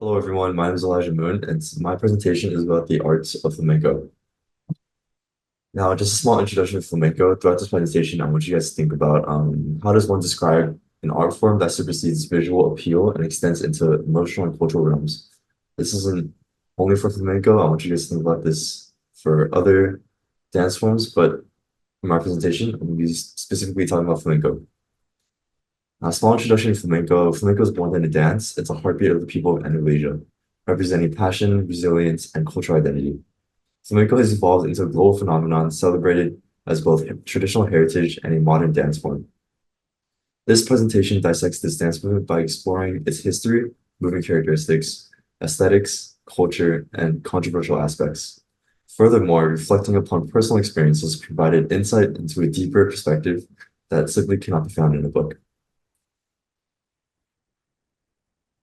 Hello everyone, my name is Elijah Moon, and my presentation is about the arts of flamenco. Now, just a small introduction to flamenco. Throughout this presentation, I want you guys to think about how does one describe an art form that supersedes visual appeal and extends into emotional and cultural realms. This isn't only for flamenco. I want you guys to think about this for other dance forms, but in my presentation, I'm going to be specifically talking about flamenco. A small introduction to flamenco. Flamenco is more than a dance. It's a heartbeat of the people of Andalusia, representing passion, resilience, and cultural identity. Flamenco has evolved into a global phenomenon celebrated as both traditional heritage and a modern dance form. This presentation dissects this dance movement by exploring its history, movement characteristics, aesthetics, culture, and controversial aspects. Furthermore, reflecting upon personal experiences provided insight into a deeper perspective that simply cannot be found in a book.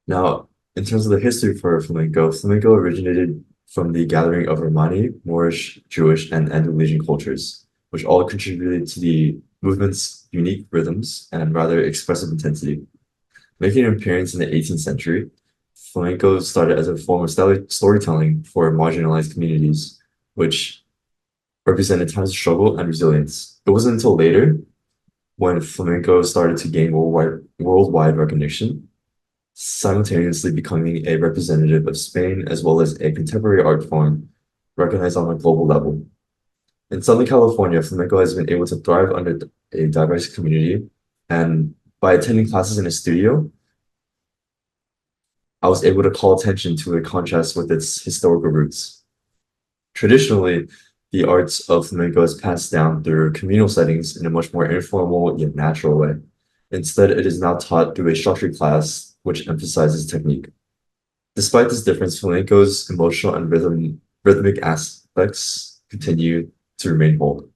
Now, in terms of the history for flamenco, flamenco originated from the gathering of Romani, Moorish, Jewish, and Andalusian cultures, which all contributed to the movement's unique rhythms and rather expressive intensity. Making an appearance in the 18th century, flamenco started as a form of storytelling for marginalized communities, which represented times of struggle and resilience. It wasn't until later, when flamenco started to gain worldwide recognition, simultaneously becoming a representative of Spain as well as a contemporary art form recognized on a global level. In Southern California, flamenco has been able to thrive under a diverse community, and by attending classes in a studio, I was able to call attention to a contrast with its historical roots. Traditionally, the arts of flamenco is passed down through communal settings in a much more informal yet natural way. Instead, it is now taught through a structured class which emphasizes technique. Despite this difference, flamenco's emotional and rhythmic aspects continue to remain whole.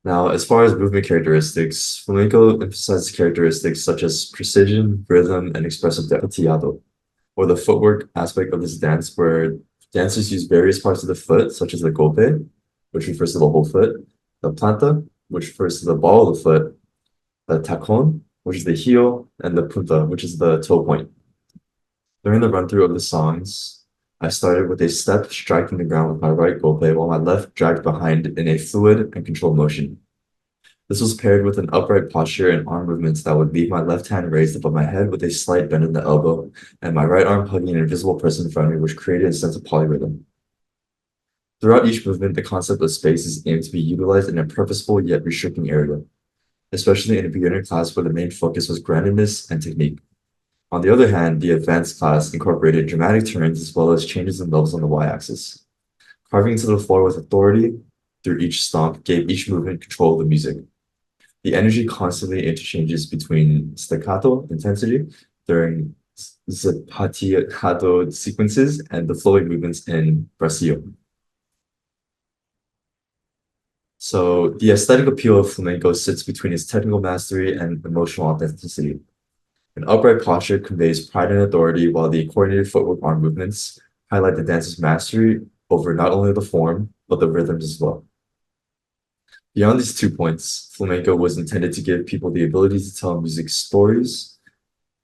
Now, as far as movement characteristics, flamenco emphasizes characteristics such as precision, rhythm, and expressive depth, or the footwork aspect of this dance, where dancers use various parts of the foot, such as the golpe, which refers to the whole foot, the planta, which refers to the ball of the foot, the tacon, which is the heel, and the punta, which is the toe point. During the run-through of the songs, I started with a step striking the ground with my right golpe while my left dragged behind in a fluid and controlled motion. This was paired with an upright posture and arm movements that would leave my left hand raised above my head with a slight bend in the elbow and my right arm hugging an invisible person in front of me, which created a sense of polyrhythm. Throughout each movement, the concept of space is aimed to be utilized in a purposeful yet restricting area, especially in a beginner class where the main focus was groundedness and technique. On the other hand, the advanced class incorporated dramatic turns as well as changes in levels on the y-axis. Carving into the floor with authority through each stomp gave each movement control of the music. The energy constantly interchanges between staccato intensity during zapateado sequences and the flowing movements in braccio. So the aesthetic appeal of flamenco sits between its technical mastery and emotional authenticity. An upright posture conveys pride and authority, while the coordinated footwork arm movements highlight the dancer's mastery over not only the form, but the rhythms as well. Beyond these 2 points, flamenco was intended to give people the ability to tell music stories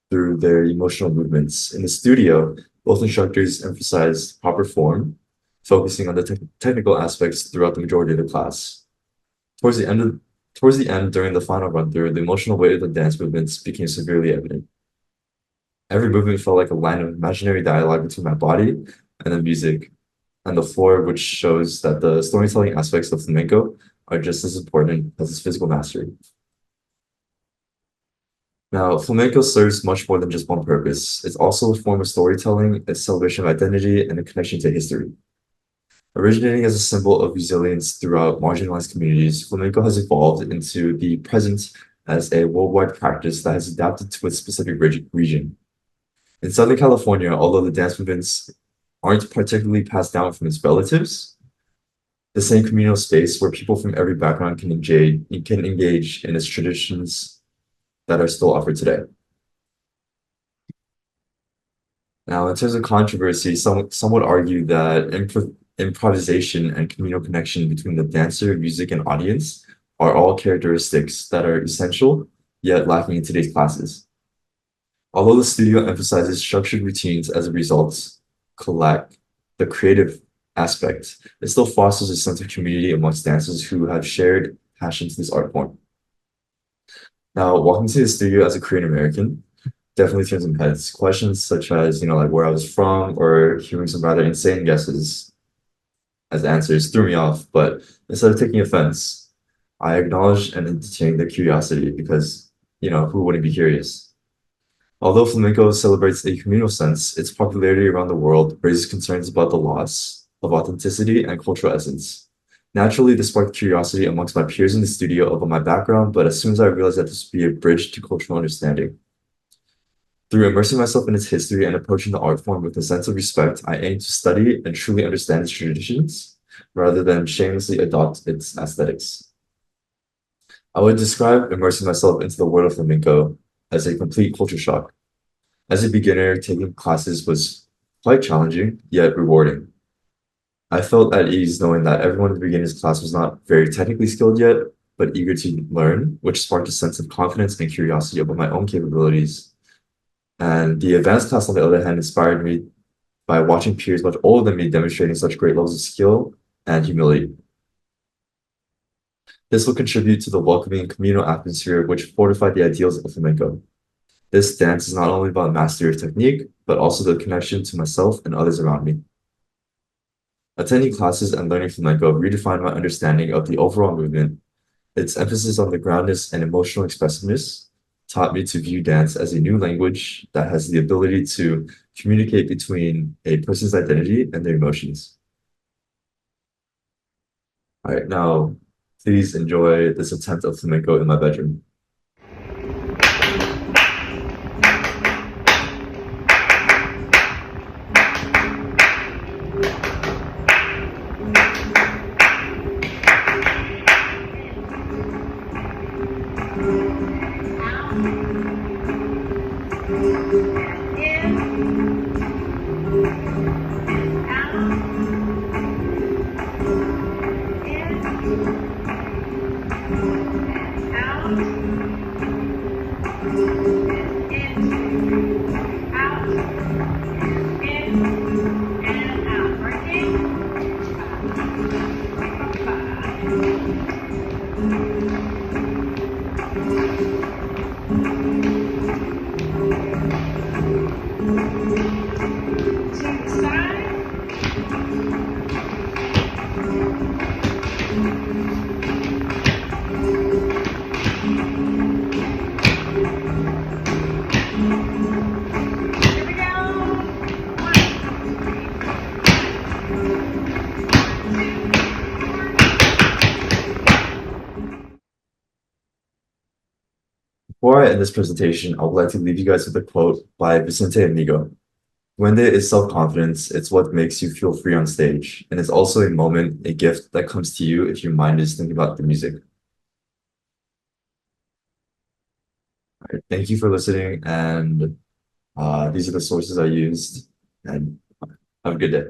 through their emotional movements. In the studio, both instructors emphasized proper form, focusing on the technical aspects throughout the majority of the class. Towards the end, during the final run-through, the emotional weight of the dance movements became severely evident. Every movement felt like a line of imaginary dialogue between my body and the music and the floor, which shows that the storytelling aspects of flamenco are just as important as its physical mastery. Now, flamenco serves much more than just one purpose. It's also a form of storytelling, a celebration of identity, and a connection to history. Originating as a symbol of resilience throughout marginalized communities, flamenco has evolved into the present as a worldwide practice that has adapted to its specific region. In Southern California, although the dance movements aren't particularly passed down from its relatives, the same communal space where people from every background can engage in its traditions that are still offered today. Now, in terms of controversy, some would argue that improvisation and communal connection between the dancer, music, and audience are all characteristics that are essential, yet lacking in today's classes. Although the studio emphasizes structured routines as a result, lack the creative aspect, it still fosters a sense of community amongst dancers who have shared passion to this art form. Now, walking to the studio as a Korean American definitely turns some heads. Questions such as, like where I was from or hearing some rather insane guesses as answers threw me off, but instead of taking offense, I acknowledged and entertained their curiosity because, who wouldn't be curious? Although flamenco celebrates a communal sense, its popularity around the world raises concerns about the loss of authenticity and cultural essence. Naturally, this sparked curiosity amongst my peers in the studio about my background, but as soon as I realized that this would be a bridge to cultural understanding, through immersing myself in its history and approaching the art form with a sense of respect, I aim to study and truly understand its traditions rather than shamelessly adopt its aesthetics. I would describe immersing myself into the world of flamenco as a complete culture shock. As a beginner, taking classes was quite challenging, yet rewarding. I felt at ease knowing that everyone in the beginner's class was not very technically skilled yet, but eager to learn, which sparked a sense of confidence and curiosity about my own capabilities. And the advanced class, on the other hand, inspired me by watching peers much older than me demonstrating such great levels of skill and humility. This will contribute to the welcoming communal atmosphere which fortified the ideals of flamenco. This dance is not only about mastery of technique, but also the connection to myself and others around me. Attending classes and learning flamenco redefined my understanding of the overall movement. Its emphasis on the groundness and emotional expressiveness taught me to view dance as a new language that has the ability to communicate between a person's identity and their emotions. All right, now please enjoy this attempt of flamenco in my bedroom. Before I end this presentation, I would like to leave you guys with a quote by Vicente Amigo. When there is self-confidence, it's what makes you feel free on stage. And it's also a moment, a gift that comes to you if your mind is thinking about the music. All right, thank you for listening. And these are the sources I used. And have a good day.